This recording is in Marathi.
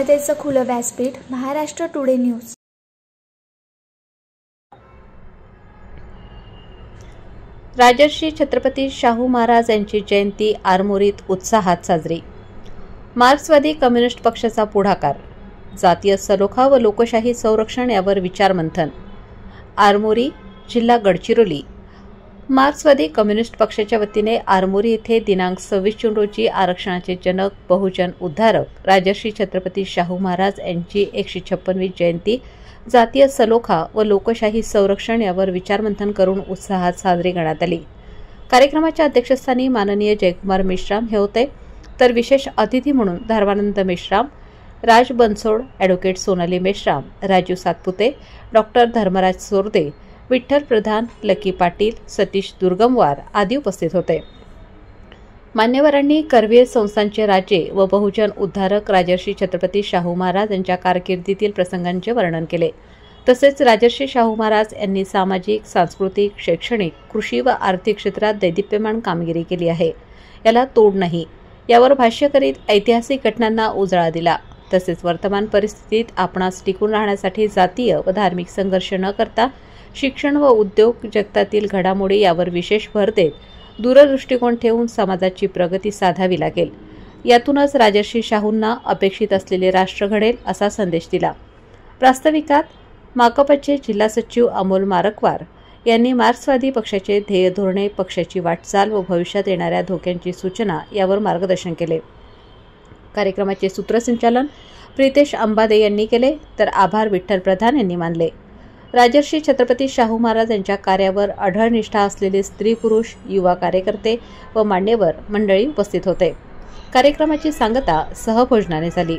जनतेचं खुलं व्यासपीठ महाराष्ट्र टुडे न्यूज। राजर्षी छत्रपती शाहू महाराज यांची जयंती आरमोरीत उत्साहात साजरी। मार्क्सवादी कम्युनिस्ट पक्षाचा पुढाकार, जातीय सलोखा व लोकशाही संरक्षण यावर विचारमंथन। आरमोरी, जिल्हा गडचिरोली। मार्क्सवादी कम्युनिस्ट पक्षाच्या वतीने आरमोरी येथे दिनांक 26 जून रोजी आरक्षणाचे जनक, बहुजन उद्धारक राजर्षी छत्रपती शाहू महाराज यांची 156वी जयंती जातीय सलोखा व लोकशाही संरक्षण यावर विचारमंथन करून उत्साहात साजरी करण्यात आली। कार्यक्रमाच्या अध्यक्षस्थानी माननीय जयकुमार मेश्राम हे होते, तर विशेष अतिथी म्हणून धर्मानंद मेश्राम, राज बनसोड, ॲडव्होकेट सोनाली मेश्राम, राजू सातपुते, डॉक्टर धर्मराज सोरदे, विठ्ठल प्रधान, लकी पाटील, सतीश दुर्गमवार आदी उपस्थित होते। मान्यवरांनी करवीर संस्थांचे राजे व बहुजन उद्धारक राजर्षी छत्रपती शाहू महाराज यांच्या कारकिर्दीतील प्रसंगांचे वर्णन केले। तसेच राजर्षी शाहू महाराज यांनी सामाजिक, सांस्कृतिक, शैक्षणिक, कृषी व आर्थिक क्षेत्रात दैदिप्यमान कामगिरी केली आहे, याला तोड नाही, यावर भाष्य करीत ऐतिहासिक घटनांना उजाळा दिला। तसेच वर्तमान परिस्थितीत आपणास टिकून राहण्यासाठी जातीय व धार्मिक संघर्ष न करता शिक्षण व उद्योग जगतातील घडामोडी यावर विशेष भर देत दूरदृष्टिकोन ठेवून समाजाची प्रगती साधावी लागेल। यातूनच राजर्षी शाहूंना अपेक्षित असलेले राष्ट्र घडेल असा संदेश दिला। प्रास्ताविकात माकपचे जिल्हा सचिव अमोल मारकवार यांनी मार्क्सवादी पक्षाचे ध्येय धोरणे, पक्षाची वाटचाल व भविष्यात येणाऱ्या धोक्यांची सूचना यावर मार्गदर्शन केले। कार्यक्रमाचे सूत्रसंचालन प्रितेश अंबादे यांनी केले, तर आभार विठ्ठल प्रधान यांनी मानले। राजर्षी छत्रपती शाहू महाराज यांच्या कार्यावर अढळ निष्ठा असलेले स्त्री पुरुष, युवा कार्यकर्ते व मान्यवर मंडळी उपस्थित होते। कार्यक्रमाची सांगता सहभोजनाने झाली।